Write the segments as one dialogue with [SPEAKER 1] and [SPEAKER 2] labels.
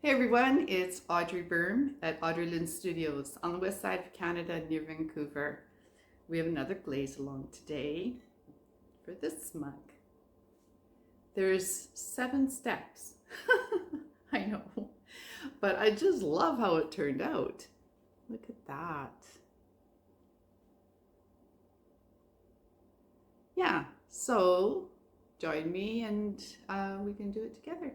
[SPEAKER 1] Hey everyone, it's Audrey at Audrey-Lynn-Studiios on the west side of Canada near Vancouver. We have another glaze-along today for this mug. There's 7 steps. I know, but I just love how it turned out. Look at that. Yeah, so join me and we can do it together.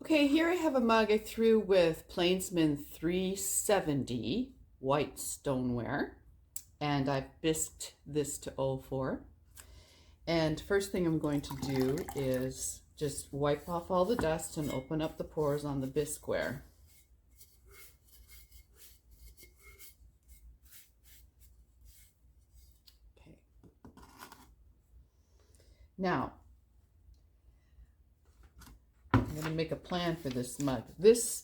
[SPEAKER 1] Okay, here I have a mug I threw with Plainsman 370 white stoneware, and I've bisked this to 04. And first thing I'm going to do is just wipe off all the dust and open up the pores on the bisqueware. Okay. Now, I'm going to make a plan for this mug. This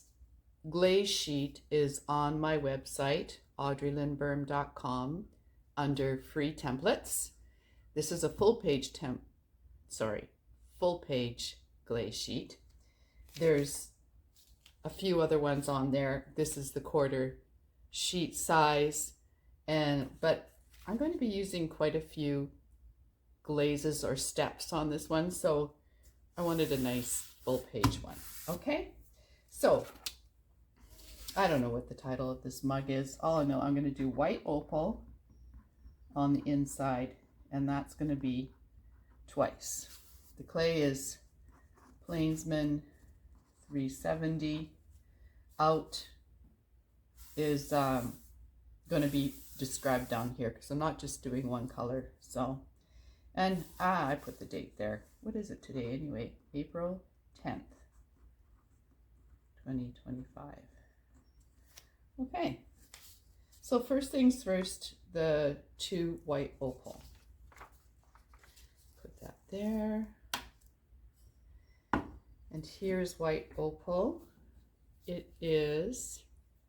[SPEAKER 1] glaze sheet is on my website, audreylynnstudiios.com, under free templates. This is a full page glaze sheet. There's a few other ones on there. This is the quarter sheet size, but I'm going to be using quite a few glazes or steps on this one, so I wanted a nice full page one. Okay, so I don't know what the title of this mug is. All I know, I'm going to do white opal on the inside, and that's going to be twice. The clay is Plainsman 370. Out is going to be described down here because I'm not just doing one color. So, and I put the date there. What is it today anyway? April 10th, 2025. Okay, so first things first, the 2 white opal. Put that there. And here's white opal. It is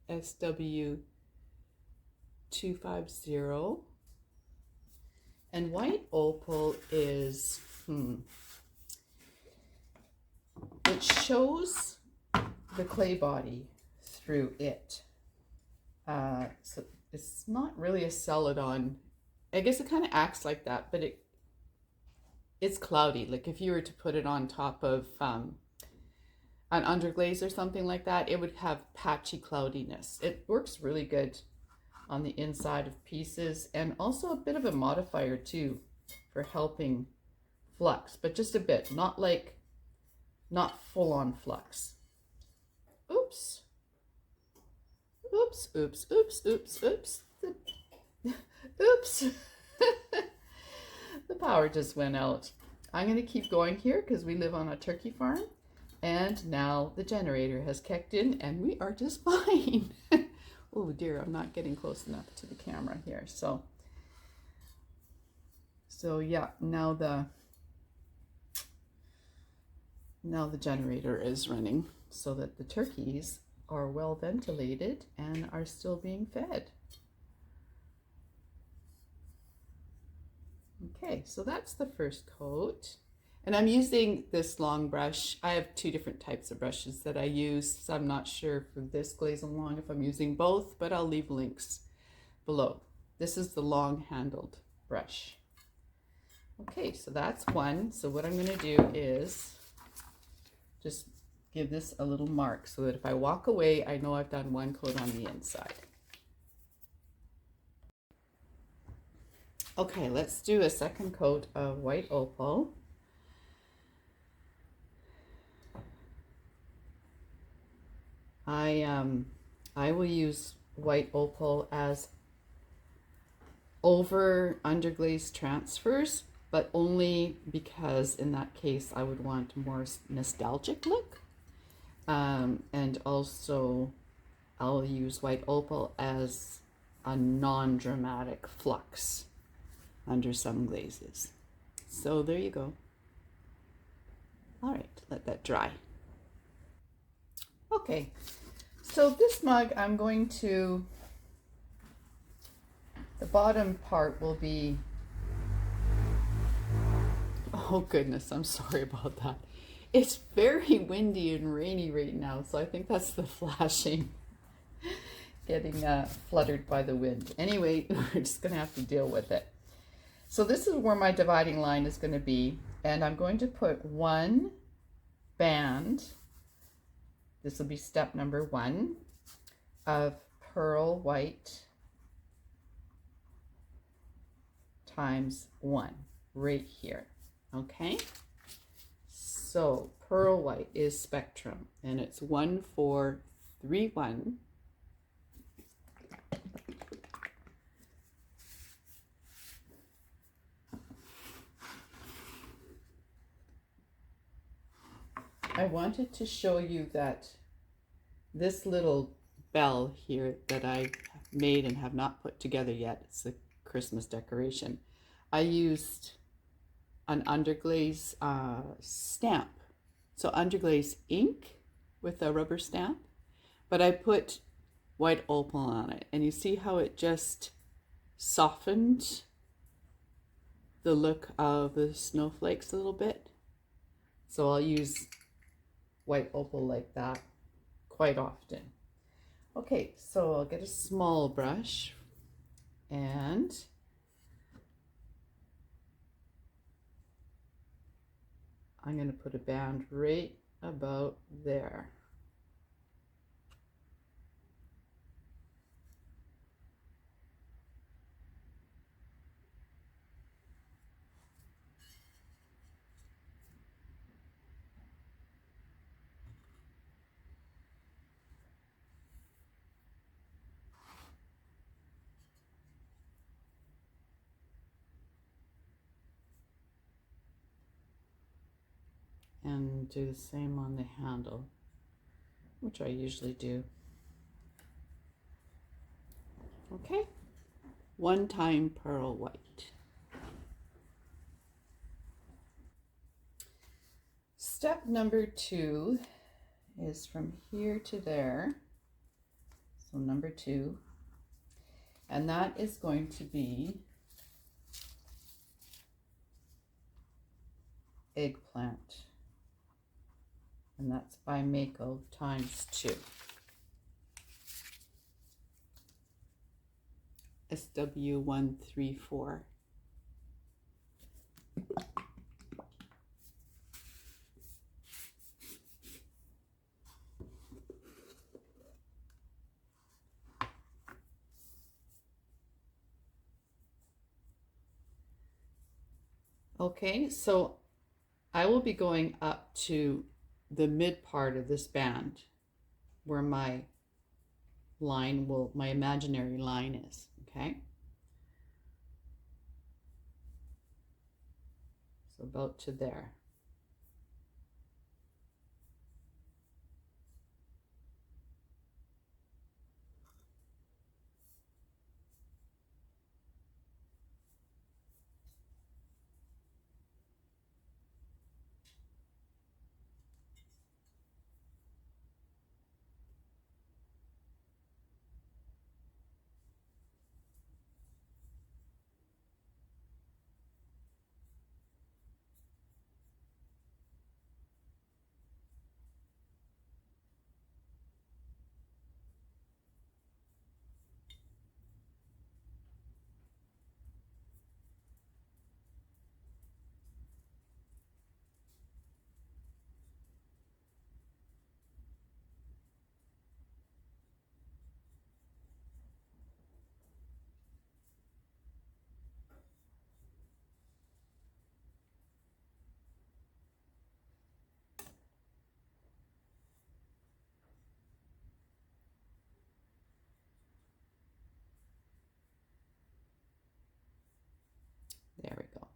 [SPEAKER 1] SW250. And white opal is, it shows the clay body through it. So it's not really a celadon. I guess it kind of acts like that, but it's cloudy. Like if you were to put it on top of an underglaze or something like that, it would have patchy cloudiness. It works really good on the inside of pieces, and also a bit of a modifier too for helping flux, but just a bit, not full on flux. Oops. Oops, oops, oops, oops, oops. Oops. The power just went out. I'm going to keep going here because we live on a turkey farm, and now the generator has kicked in and we are just fine. Oh dear, I'm not getting close enough to the camera here. So yeah, now the generator is running so that the turkeys are well ventilated and are still being fed. Okay, so that's the first coat. And I'm using this long brush. I have 2 different types of brushes that I use, so I'm not sure for this glaze-along if I'm using both, but I'll leave links below. This is the long-handled brush. Okay, so that's one. So what I'm going to do is just give this a little mark so that if I walk away, I know I've done 1 coat on the inside. Okay, let's do a second coat of white opal. I will use white opal as over underglaze transfers, but only because in that case I would want a more nostalgic look. And also I'll use white opal as a non-dramatic flux under some glazes. So there you go. All right, let that dry. Okay, so this mug I'm going to, the bottom part will be, oh goodness, I'm sorry about that. It's very windy and rainy right now, so I think that's the flashing getting fluttered by the wind. Anyway, we're just going to have to deal with it. So this is where my dividing line is going to be, and I'm going to put one band, this will be step number 1, of pearl white times 1 right here, okay? So pearl white is spectrum, and it's 1431. I wanted to show you that this little bell here that I made and have not put together yet, it's a Christmas decoration. I used an underglaze stamp. So underglaze ink with a rubber stamp, but I put white opal on it, and you see how it just softened the look of the snowflakes a little bit. So I'll use white opal like that quite often. Okay, so I'll get a small brush and I'm going to put a band right about there. And do the same on the handle, which I usually do. Okay, 1 time pearl white. Step number 2 is from here to there, so number 2, and that is going to be eggplant, and that's by Mako times 2. SW134. Okay, so I will be going up to the mid part of this band where my line will, my imaginary line is, okay? So about to there. There we go.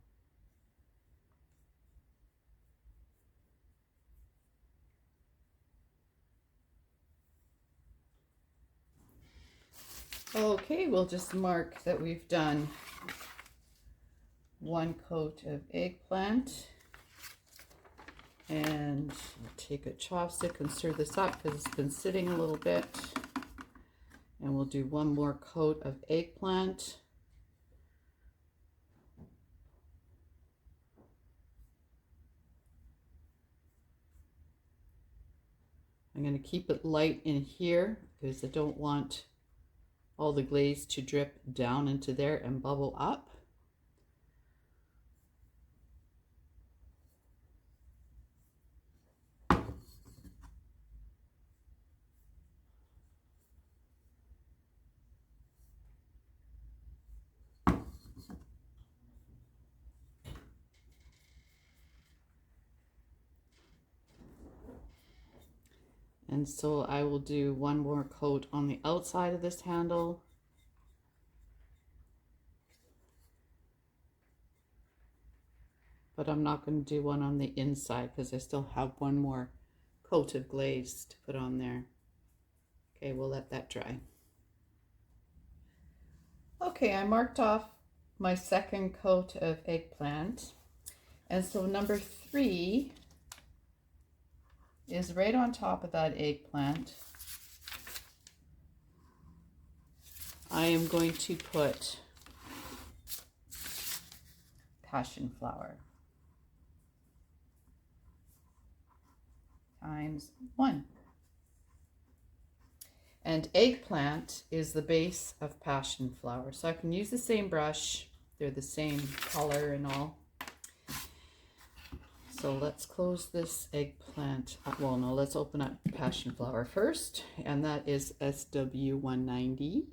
[SPEAKER 1] Okay, we'll just mark that we've done 1 coat of eggplant, and we'll take a chopstick and stir this up because it's been sitting a little bit, and we'll do 1 more coat of eggplant. I'm going to keep it light in here because I don't want all the glaze to drip down into there and bubble up. And so I will do one more coat on the outside of this handle. But I'm not going to do one on the inside because I still have one more coat of glaze to put on there. Okay, we'll let that dry. Okay, I marked off my second coat of eggplant. And so number 3 is right on top of that eggplant. I am going to put passion flower times 1. And eggplant is the base of passion flower. So I can use the same brush. They're the same color and all. So let's close this eggplant. Well, no, let's open up passion flower first. And that is SW190.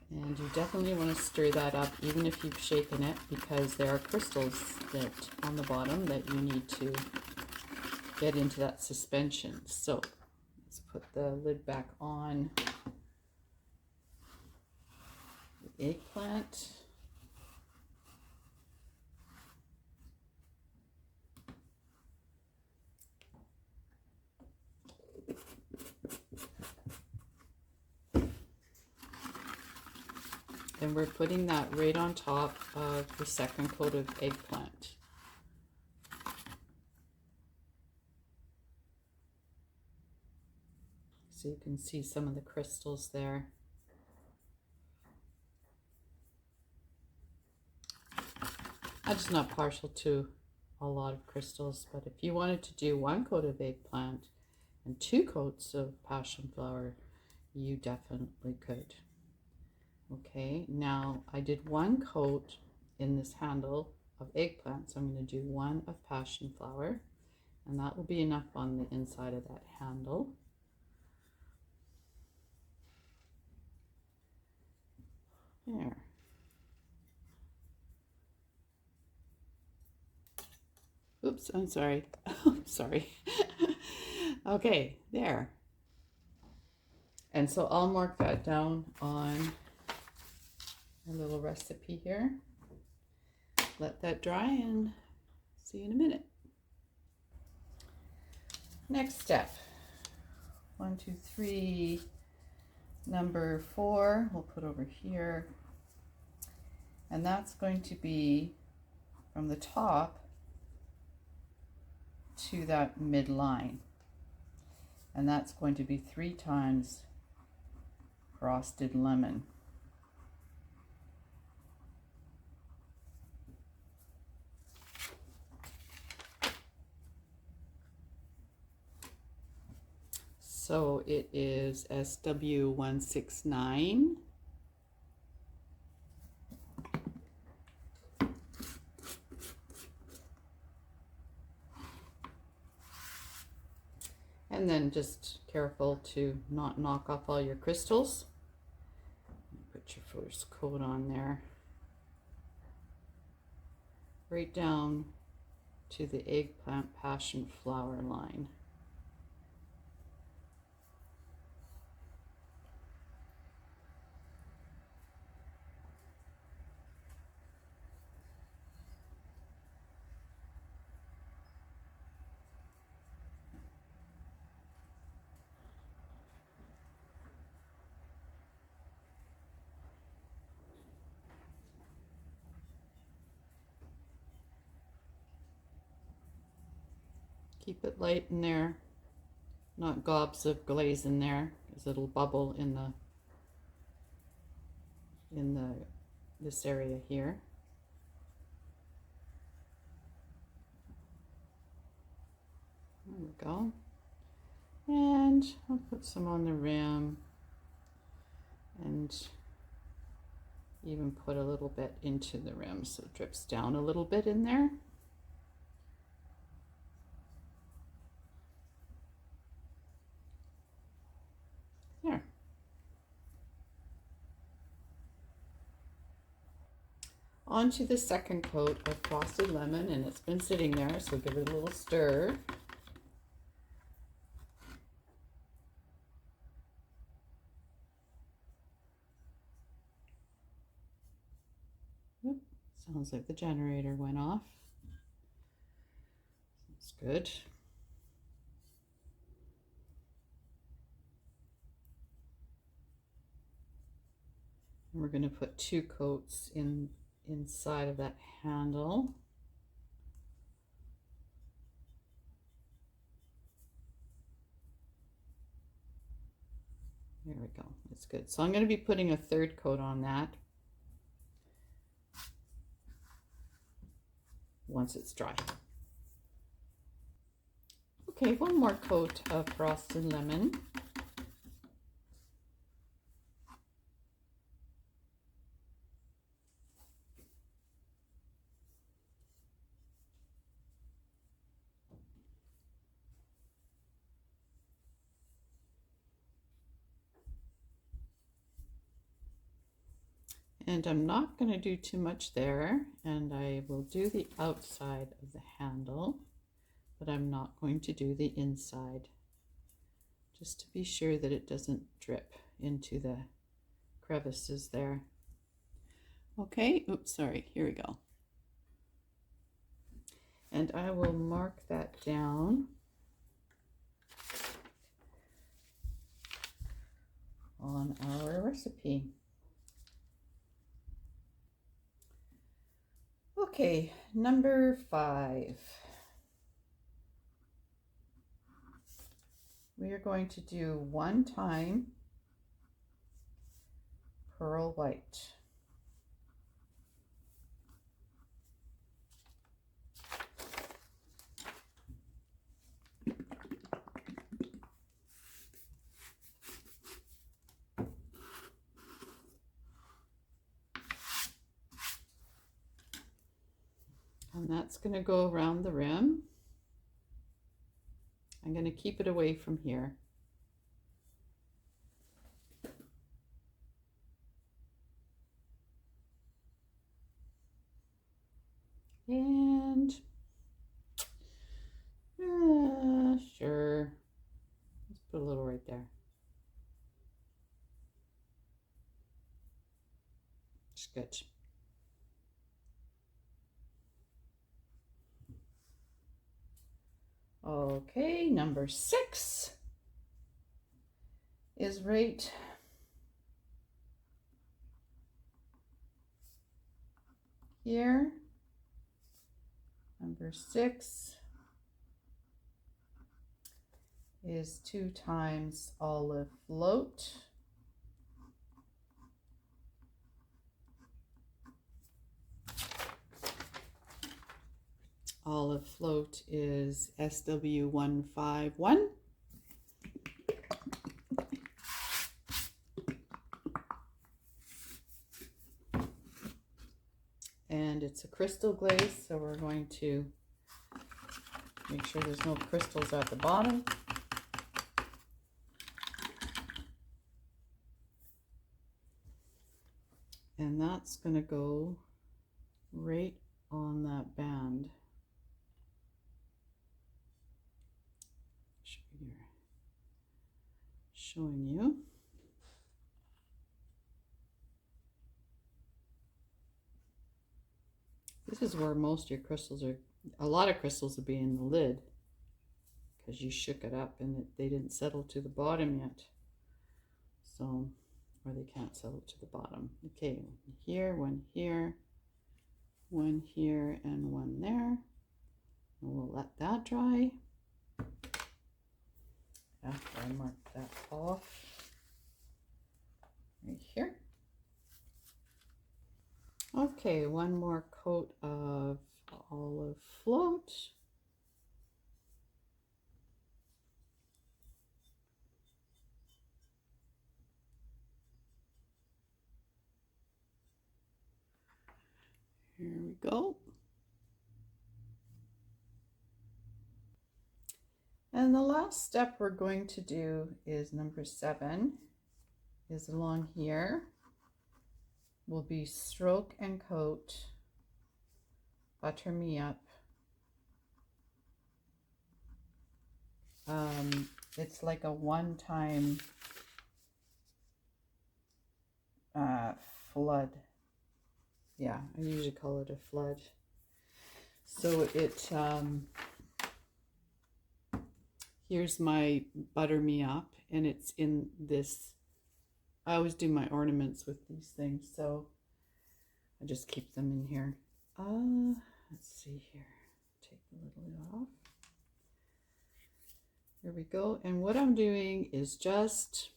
[SPEAKER 1] And you definitely want to stir that up even if you've shaken it, because there are crystals that on the bottom that you need to get into that suspension. So let's put the lid back on the eggplant. And we're putting that right on top of the second coat of eggplant. So you can see some of the crystals there. I'm just not partial to a lot of crystals, but if you wanted to do one coat of eggplant and 2 coats of passion flower, you definitely could. Okay, now I did 1 coat in this handle of eggplant, so I'm going to do 1 of passion flower, and that will be enough on the inside of that handle. There. Oops, I'm sorry. Sorry. Okay, there. And so I'll mark that down on a little recipe here. Let that dry and see you in a minute. Next step. 1, 2, 3. Number 4 we'll put over here. And that's going to be from the top to that midline. And that's going to be 3 times frosted lemon. So it is SW169. And then just careful to not knock off all your crystals. Put your first coat on there. Right down to the eggplant passion flower line. Keep it light in there, not gobs of glaze in there, because it'll bubble in this area here. There we go. And I'll put some on the rim and even put a little bit into the rim so it drips down a little bit in there. There. On to the second coat of frosted lemon, and it's been sitting there, so give it a little stir. Oop, sounds like the generator went off. That's good. And we're going to put 2 coats inside of that handle. There we go. It's good. So I'm going to be putting a 3rd coat on that once it's dry. Okay, 1 more coat of frosted lemon. And I'm not going to do too much there, and I will do the outside of the handle, but I'm not going to do the inside, just to be sure that it doesn't drip into the crevices there. Okay, oops, sorry, here we go. And I will mark that down on our recipe. Okay, number 5. We are going to do 1 time pearl white. And that's going to go around the rim. I'm going to keep it away from here. And sure, let's put a little right there. It's good. Okay, number 6 is right here. Number 6 is 2 times olive float. Olive float is SW151. And it's a crystal glaze, so we're going to make sure there's no crystals at the bottom. And that's going to go right on that band. Showing you. This is where most of your crystals are. A lot of crystals will be in the lid because you shook it up and they didn't settle to the bottom yet. So, or they can't settle to the bottom. Okay, here, one here, one here, and one there. And we'll let that dry. After I mark that off right here. Okay, 1 more coat of olive float. Here we go. And the last step we're going to do is number 7, is along here. Will be stroke and coat, butter me up. It's like a one-time flood. Yeah, I usually call it a flood. So it, here's my butter me up, and it's in this. I always do my ornaments with these things, so I just keep them in here. Let's see here. Take the little off. Here we go. And what I'm doing is just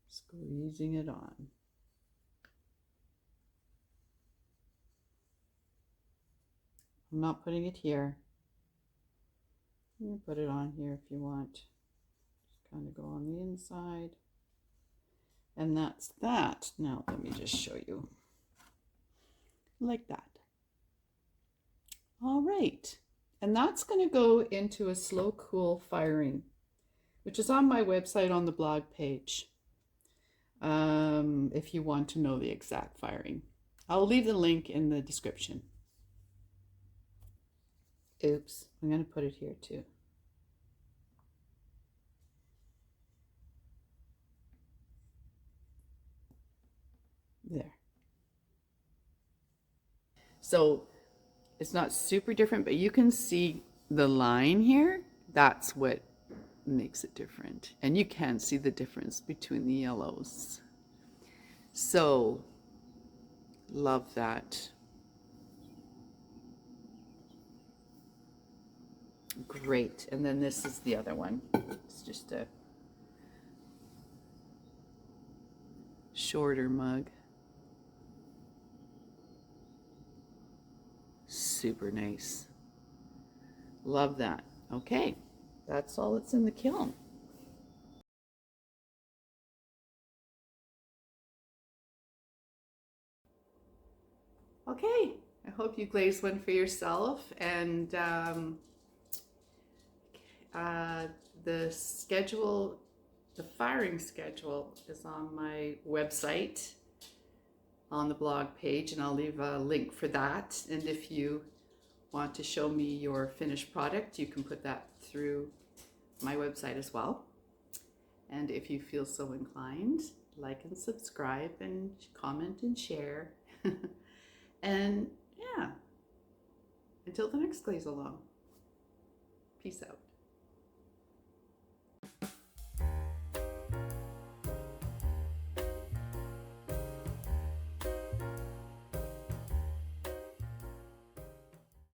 [SPEAKER 1] squeezing it on. I'm not putting it here. You can put it on here if you want. Just kind of go on the inside. And that's that. Now let me just show you. Like that. All right. And that's going to go into a slow cool firing, which is on my website on the blog page. If you want to know the exact firing. I'll leave the link in the description. Oops, I'm going to put it here too. There. So it's not super different, but you can see the line here. That's what makes it different. And you can see the difference between the yellows. So, love that. Great. And then this is the other one. It's just a shorter mug. Super nice. Love that. Okay, that's all that's in the kiln. Okay, I hope you glazed one for yourself, and the schedule, the firing schedule is on my website on the blog page, and I'll leave a link for that. And if you want to show me your finished product, you can put that through my website as well. And if you feel so inclined, like and subscribe and comment and share. And yeah, until the next glaze along. Peace out.